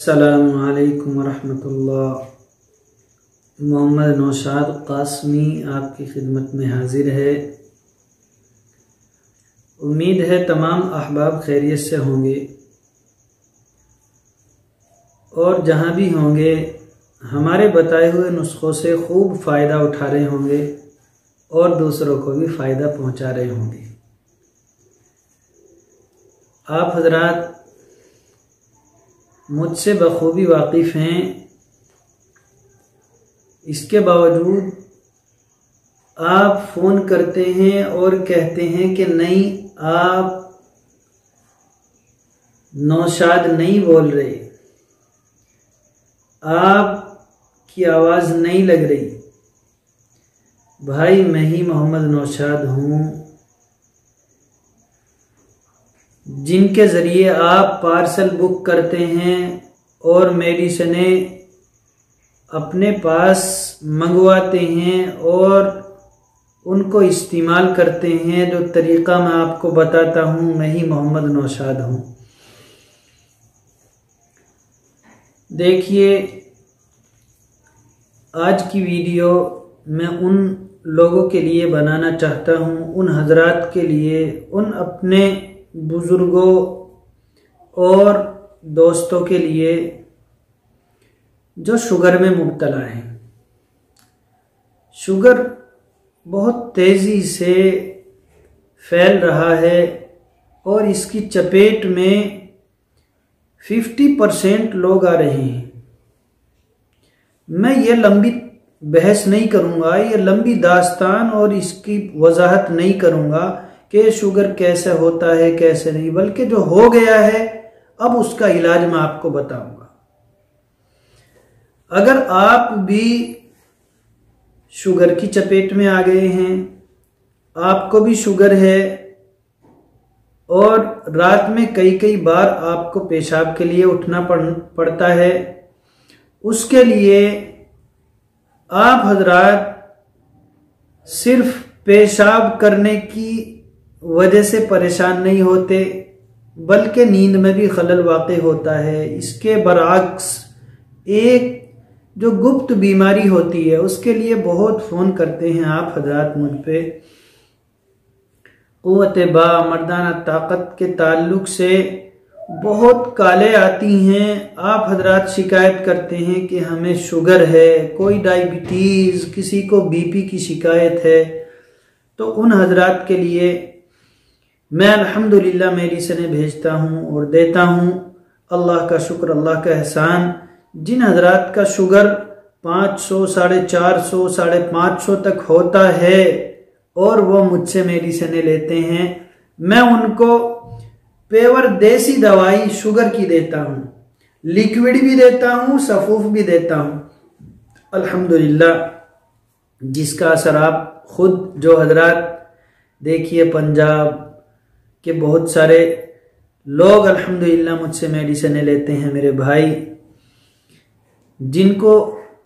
अस्सलामु अलैकुम वरहमतुल्लाह। मोहम्मद नौशाद कासमी आपकी खिदमत में हाजिर है। उम्मीद है तमाम अहबाब खैरियत से होंगे और जहाँ भी होंगे हमारे बताए हुए नुस्खों से खूब फ़ायदा उठा रहे होंगे और दूसरों को भी फ़ायदा पहुँचा रहे होंगे। आप हजरात मुझसे बखूबी वाकिफ़ हैं, इसके बावजूद आप फ़ोन करते हैं और कहते हैं कि नहीं, आप नौशाद नहीं बोल रहे, आपकी आवाज़ नहीं लग रही। भाई मैं ही मोहम्मद नौशाद हूँ, जिनके ज़रिए आप पार्सल बुक करते हैं और मेडिसिनें अपने पास मंगवाते हैं और उनको इस्तेमाल करते हैं। जो तरीक़ा मैं आपको बताता हूँ, मैं ही मोहम्मद नौशाद हूँ। देखिए, आज की वीडियो मैं उन लोगों के लिए बनाना चाहता हूँ, उन हजरात के लिए, उन अपने बुजुर्गों और दोस्तों के लिए जो शुगर में मुब्तला हैं। शुगर बहुत तेज़ी से फैल रहा है और इसकी चपेट में 50% लोग आ रहे हैं। मैं ये लंबी बहस नहीं करूँगा, ये लंबी दास्तान और इसकी वजाहत नहीं करूँगा कि शुगर कैसे होता है कैसे नहीं, बल्कि जो हो गया है अब उसका इलाज मैं आपको बताऊँगा। अगर आप भी शुगर की चपेट में आ गए हैं, आपको भी शुगर है और रात में कई बार आपको पेशाब के लिए उठना पड़ता है, उसके लिए आप हजरात सिर्फ पेशाब करने की वजह से परेशान नहीं होते, बल्कि नींद में भी खलल वाक़ होता है। इसके बरअक्स एक जो गुप्त बीमारी होती है, उसके लिए बहुत फ़ोन करते हैं आप हजरात मुझ पे। क़ुव्वत बा मर्दाना ताकत के ताल्लुक से बहुत काले आती हैं। आप हजरात शिकायत करते हैं कि हमें शुगर है, कोई डायबिटीज़, किसी को बीपी की शिकायत है। तो उन हजरात के लिए मैं अल्हम्दुलिल्लाह मेडिसिनें भेजता हूँ और देता हूँ। अल्लाह का शुक्र, अल्लाह का एहसान। जिन हजरात का शुगर 500, 450, 550 तक होता है और वो मुझसे मेडिसिनें लेते हैं, मैं उनको पेवर देसी दवाई शुगर की देता हूँ, लिक्विड भी देता हूँ, सफूफ भी देता हूँ। अल्हम्दुलिल्लाह, जिसका असर आप खुद जो हजरात देखिए, पंजाब के बहुत सारे लोग अल्हम्दुलिल्लाह मुझसे मेडिसिनें लेते हैं। मेरे भाई जिनको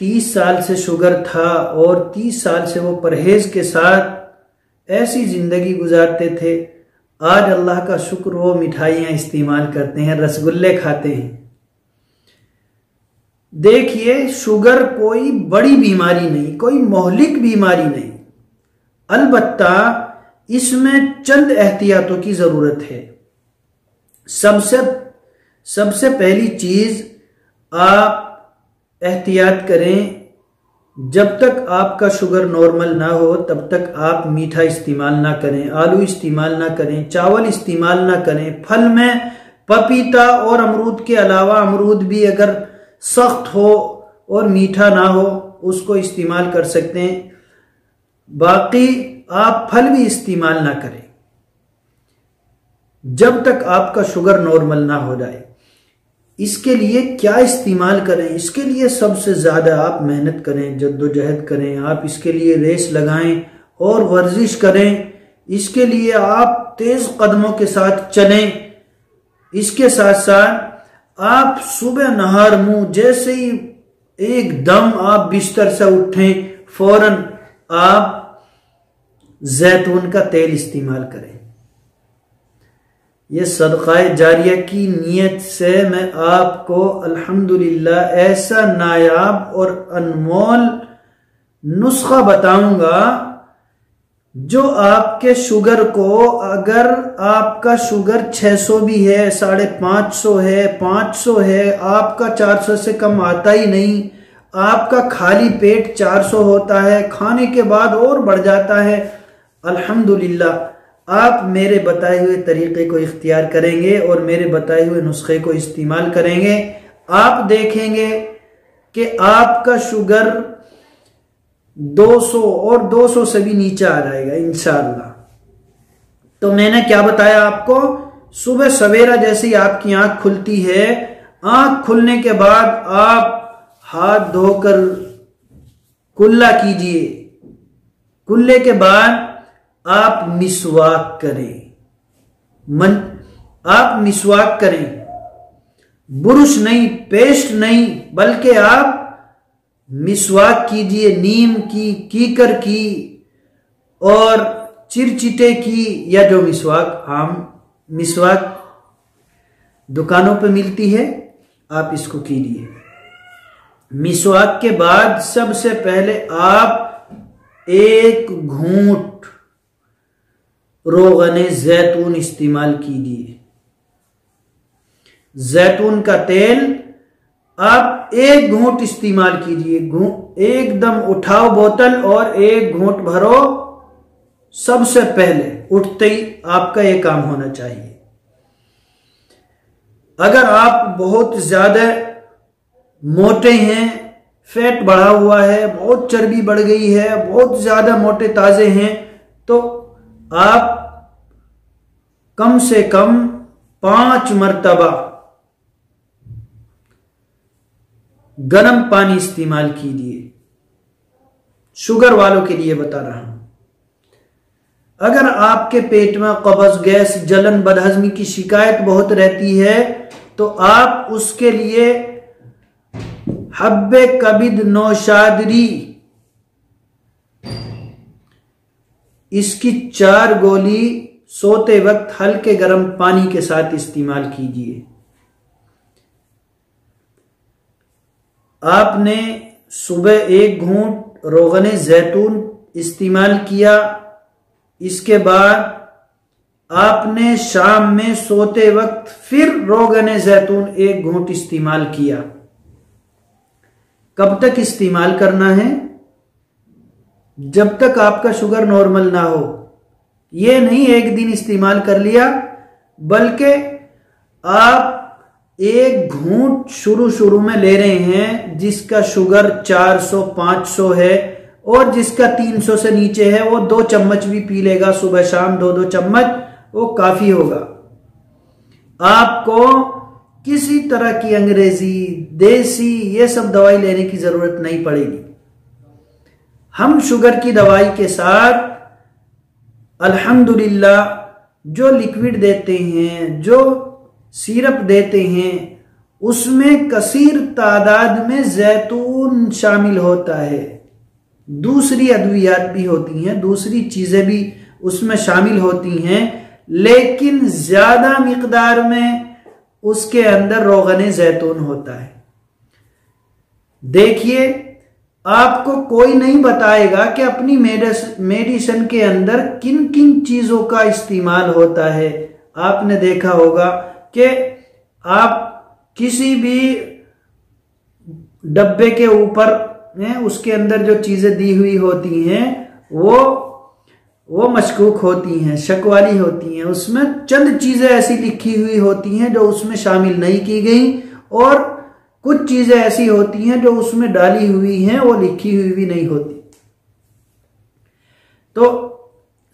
30 साल से शुगर था और 30 साल से वो परहेज के साथ ऐसी जिंदगी गुजारते थे, आज अल्लाह का शुक्र वो मिठाइयाँ इस्तेमाल करते हैं, रसगुल्ले खाते हैं। देखिए, शुगर कोई बड़ी बीमारी नहीं, कोई मोहलिक बीमारी नहीं, अलबत्ता इसमें चंद एहतियातों की ज़रूरत है। सबसे पहली चीज़, आप एहतियात करें, जब तक आपका शुगर नॉर्मल ना हो तब तक आप मीठा इस्तेमाल ना करें, आलू इस्तेमाल ना करें, चावल इस्तेमाल ना करें। फल में पपीता और अमरूद के अलावा, अमरूद भी अगर सख्त हो और मीठा ना हो उसको इस्तेमाल कर सकते हैं, बाकी आप फल भी इस्तेमाल ना करें जब तक आपका शुगर नॉर्मल ना हो जाए। इसके लिए क्या इस्तेमाल करें? इसके लिए सबसे ज़्यादा आप मेहनत करें, जद्दोजहद करें, आप इसके लिए रेस लगाएं और वर्जिश करें। इसके लिए आप तेज़ कदमों के साथ चलें। इसके साथ साथ आप सुबह नहार मुंह जैसे ही एकदम आप बिस्तर से उठें, फौरन आप जैतून का तेल इस्तेमाल करें। ये सदक़ाए जारिया की नीयत से मैं आपको अल्हम्दुलिल्लाह ऐसा नायाब और अनमोल नुस्खा बताऊंगा जो आपके शुगर को, अगर आपका शुगर 600 भी है, 550 है, 500 है, आपका 400 से कम आता ही नहीं, आपका खाली पेट 400 होता है, खाने के बाद और बढ़ जाता है, अल्हम्दुलिल्लाह आप मेरे बताए हुए तरीके को इख्तियार करेंगे और मेरे बताए हुए नुस्खे को इस्तेमाल करेंगे, आप देखेंगे कि आपका शुगर 200 और 200 से भी नीचे आ जाएगा इंशाअल्लाह। तो मैंने क्या बताया आपको, सुबह सवेरा जैसे ही आपकी आंख खुलती है, आंख खुलने के बाद आप हाथ धोकर कुल्ला कीजिए। कुल्ले के बाद आप मिसवाक करें, आप मिसवाक करें, बुरुश नहीं, पेस्ट नहीं, बल्कि आप मिसवाक कीजिए। नीम की, कीकर की और चिरचिटे की, या जो मिसवाक आम मिसवाक दुकानों पे मिलती है, आप इसको कीजिए। मिसवाक के बाद सबसे पहले आप एक घूंट रोगने जैतून इस्तेमाल कीजिए। जैतून का तेल आप एक घूंट इस्तेमाल कीजिए। एकदम उठाओ बोतल और एक घूंट भरो, सबसे पहले उठते ही आपका यह काम होना चाहिए। अगर आप बहुत ज्यादा मोटे हैं, फैट बढ़ा हुआ है, बहुत चर्बी बढ़ गई है, बहुत ज्यादा मोटे ताजे हैं, तो आप कम से कम 5 मरतबा गर्म पानी इस्तेमाल कीजिए। शुगर वालों के लिए बता रहा हूं। अगर आपके पेट में कब्ज, गैस, जलन, बदहजमी की शिकायत बहुत रहती है, तो आप उसके लिए हब्बे कबिद नौशादरी, इसकी 4 गोली सोते वक्त हल्के गर्म पानी के साथ इस्तेमाल कीजिए। आपने सुबह एक घूंट रोगने जैतून इस्तेमाल किया, इसके बाद आपने शाम में सोते वक्त फिर रोगने जैतून एक घूंट इस्तेमाल किया। कब तक इस्तेमाल करना है? जब तक आपका शुगर नॉर्मल ना हो। ये नहीं एक दिन इस्तेमाल कर लिया, बल्कि आप एक घूंट शुरू में ले रहे हैं, जिसका शुगर 400-500 है और जिसका 300 से नीचे है, वो 2 चम्मच भी पी लेगा सुबह शाम, 2-2 चम्मच, वो काफी होगा। आपको किसी तरह की अंग्रेजी, देसी, ये सब दवाई लेने की जरूरत नहीं पड़ेगी। हम शुगर की दवाई के साथ अल्हम्दुलिल्लाह जो लिक्विड देते हैं, जो सिरप देते हैं, उसमें कसीर तादाद में जैतून शामिल होता है। दूसरी अद्वियात भी होती हैं, दूसरी चीजें भी उसमें शामिल होती हैं, लेकिन ज्यादा मिकदार में उसके अंदर रोगने जैतून होता है। देखिए, आपको कोई नहीं बताएगा कि अपनी मेडिसिन के अंदर किन किन चीजों का इस्तेमाल होता है। आपने देखा होगा कि आप किसी भी डब्बे के ऊपर उसके अंदर जो चीजें दी हुई होती हैं, वो मशकूक होती हैं, शक वाली होती हैं। उसमें चंद चीजें ऐसी लिखी हुई होती हैं जो उसमें शामिल नहीं की गई, और कुछ चीजें ऐसी होती हैं जो उसमें डाली हुई हैं, वो लिखी हुई भी नहीं होती। तो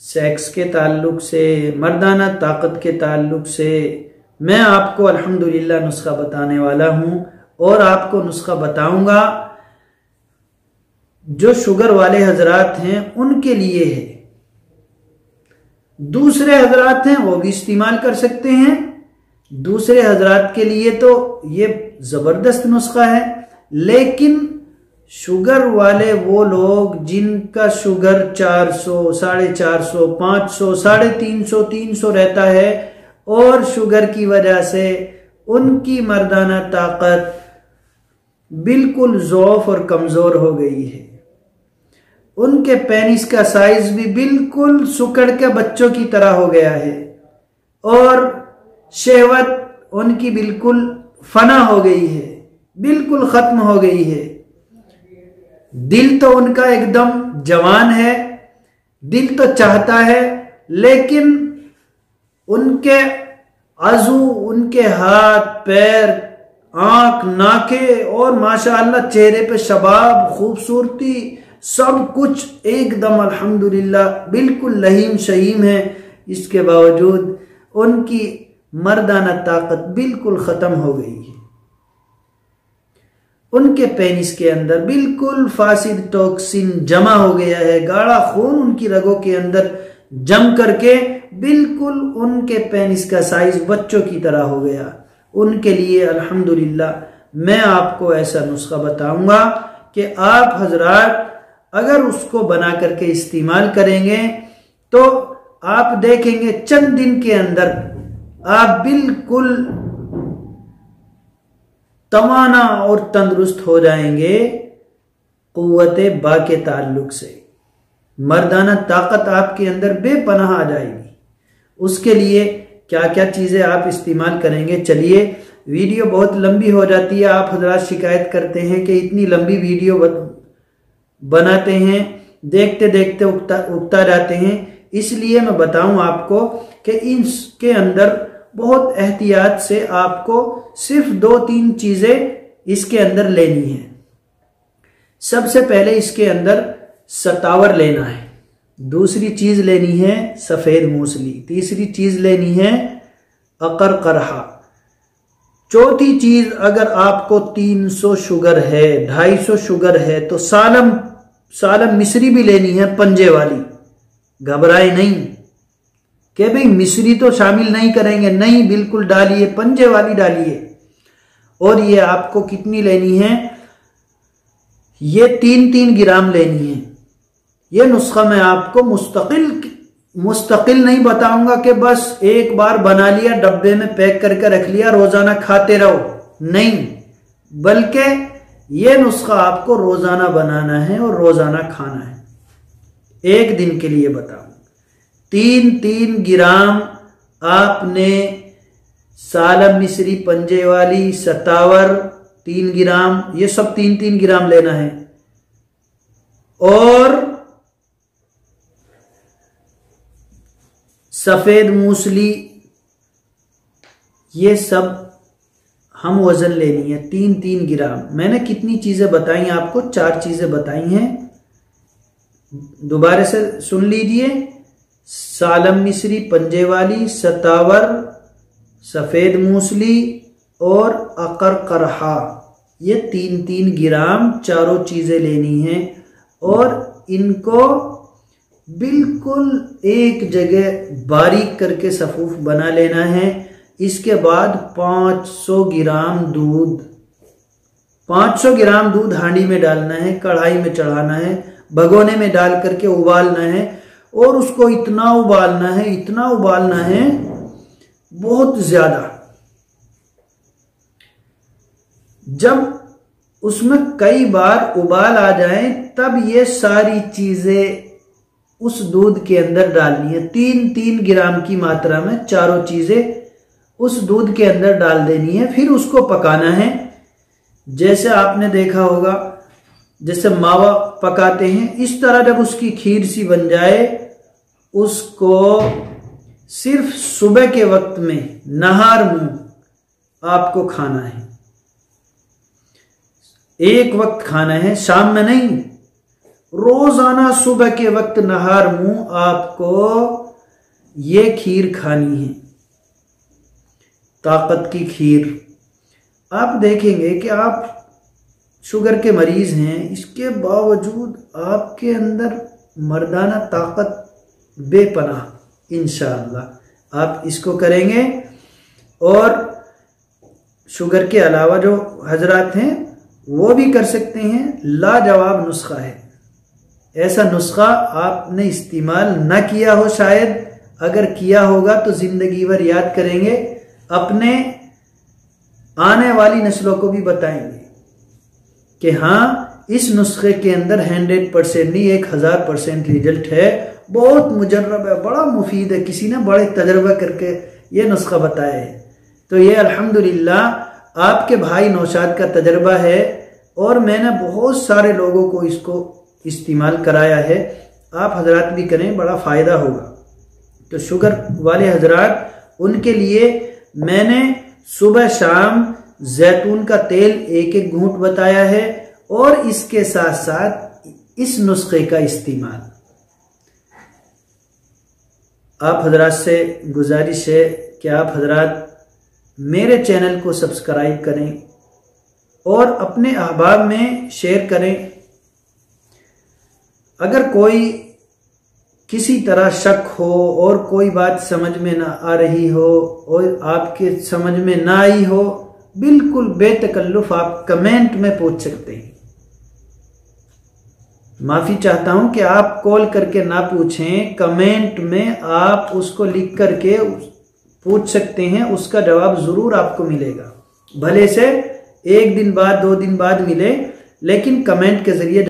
सेक्स के ताल्लुक से, मर्दाना ताकत के ताल्लुक से मैं आपको अल्हम्दुलिल्लाह नुस्खा बताने वाला हूं, और आपको नुस्खा बताऊंगा जो शुगर वाले हजरात हैं उनके लिए है। दूसरे हजरात हैं वो भी इस्तेमाल कर सकते हैं। दूसरे हजरात के लिए तो ये जबरदस्त नुस्खा है, लेकिन शुगर वाले वो लोग जिनका शुगर 400, 450, 500, 350, 300 रहता है, और शुगर की वजह से उनकी मर्दाना ताकत बिल्कुल ज़ौफ और कमज़ोर हो गई है। उनके पेनिस का साइज भी बिल्कुल सुकड़ के बच्चों की तरह हो गया है और शहवत उनकी बिल्कुल फना हो गई है, बिल्कुल खत्म हो गई है। दिल तो उनका एकदम जवान है, दिल तो चाहता है, लेकिन उनके आजू, उनके हाथ पैर, आंख, नाके और माशाअल्लाह चेहरे पे शबाब, खूबसूरती, सब कुछ एकदम अल्हम्दुलिल्लाह बिल्कुल लहीम शहीम है। इसके बावजूद उनकी मर्दाना ताकत बिल्कुल खत्म हो गई है। उनके पेनिस के अंदर बिल्कुल फासिद टॉक्सिन जमा हो गया है, गाढ़ा खून उनकी रगों के अंदर जम करके बिल्कुल उनके पेनिस का साइज बच्चों की तरह हो गया। उनके लिए अल्हम्दुलिल्लाह मैं आपको ऐसा नुस्खा बताऊंगा कि आप हजरात अगर उसको बना करके इस्तेमाल करेंगे तो आप देखेंगे चंद दिन के अंदर आप बिल्कुल तवाना और तंदुरुस्त हो जाएंगे। कुव्वते बा के ताल्लुक से मर्दाना ताकत आपके अंदर बेपनाह आ जाएगी। उसके लिए क्या क्या चीजें आप इस्तेमाल करेंगे, चलिए वीडियो बहुत लंबी हो जाती है। आप हजरात शिकायत करते हैं कि इतनी लंबी वीडियो बनाते हैं, देखते देखते उगता जाते हैं। इसलिए मैं बताऊं आपको कि इसके अंदर बहुत एहतियात से आपको सिर्फ 2-3 चीजें इसके अंदर लेनी है। सबसे पहले इसके अंदर सतावर लेना है, दूसरी चीज लेनी है सफेद मूसली, तीसरी चीज लेनी है अकर करहा, चौथी चीज अगर आपको 300 शुगर है, 250 शुगर है तो सालम मिश्री भी लेनी है, पंजे वाली। घबराए नहीं कि भाई मिश्री तो शामिल नहीं करेंगे, नहीं, बिल्कुल डालिए, पंजे वाली डालिए। और ये आपको कितनी लेनी है, ये 3-3 ग्राम लेनी है। ये नुस्खा मैं आपको मुस्तकिल नहीं बताऊंगा कि बस एक बार बना लिया, डब्बे में पैक करके रख लिया, रोजाना खाते रहो, नहीं, बल्कि ये नुस्खा आपको रोजाना बनाना है और रोजाना खाना है। एक दिन के लिए बताऊं, 3-3 ग्राम आपने सालम मिश्री पंजे वाली, सतावर 3 ग्राम, ये सब 3-3 ग्राम लेना है। और सफेद मूसली, ये सब हम वजन लेनी है 3-3 ग्राम। मैंने कितनी चीजें बताई आपको, 4 चीजें बताई हैं, दोबारा से सुन लीजिए। सालम मिश्री पंजे वाली, सतावर, सफेद मूसली और अकर करहा, ये 3-3 ग्राम चारों चीजें लेनी है और इनको बिल्कुल एक जगह बारीक करके सफूफ बना लेना है। इसके बाद 500 ग्राम दूध, 500 ग्राम दूध हांडी में डालना है, कढ़ाई में चढ़ाना है, भगोने में डाल करके उबालना है और उसको इतना उबालना है, इतना उबालना है, बहुत ज्यादा। जब उसमें कई बार उबाल आ जाए तब ये सारी चीजें उस दूध के अंदर डालनी है। 3-3 ग्राम की मात्रा में चारों चीजें उस दूध के अंदर डाल देनी है। फिर उसको पकाना है, जैसे आपने देखा होगा जैसे मावा पकाते हैं, इस तरह जब उसकी खीर सी बन जाए, उसको सिर्फ सुबह के वक्त में नहार मुंह आपको खाना है। एक वक्त खाना है, शाम में नहीं, रोजाना सुबह के वक्त नहार मुंह आपको ये खीर खानी है, ताकत की खीर। आप देखेंगे कि आप शुगर के मरीज हैं, इसके बावजूद आपके अंदर मर्दाना ताकत बेपनाह। इंशाअल्लाह आप इसको करेंगे। और शुगर के अलावा जो हजरात हैं वो भी कर सकते हैं। लाजवाब नुस्खा है, ऐसा नुस्खा आपने इस्तेमाल न किया हो शायद, अगर किया होगा तो जिंदगी भर याद करेंगे, अपने आने वाली नस्लों को भी बताएंगे कि हाँ, इस नुस्खे के अंदर 100% नहीं 1000% रिजल्ट है। बहुत मुजर्रब है, बड़ा मुफीद है, किसी ने बड़े तजर्बा करके ये नुस्खा बताया है। तो ये अल्हम्दुलिल्लाह आपके भाई नौशाद का तजर्बा है और मैंने बहुत सारे लोगों को इसको इस्तेमाल कराया है। आप हजरात भी करें, बड़ा फ़ायदा होगा। तो शुगर वाले हजरात, उनके लिए मैंने सुबह शाम जैतून का तेल 1-1 घूंट बताया है और इसके साथ साथ इस नुस्खे का इस्तेमाल। आप हजरात से गुजारिश है कि आप हजरात मेरे चैनल को सब्सक्राइब करें और अपने अहबाब में शेयर करें। अगर कोई किसी तरह शक हो और कोई बात समझ में ना आ रही हो और आपके समझ में ना आई हो, बिल्कुल बेतकल्लुफ आप कमेंट में पूछ सकते हैं। माफी चाहता हूं कि आप कॉल करके ना पूछें, कमेंट में आप उसको लिख करके पूछ सकते हैं, उसका जवाब जरूर आपको मिलेगा। भले से 1 दिन बाद 2 दिन बाद मिले, लेकिन कमेंट के जरिए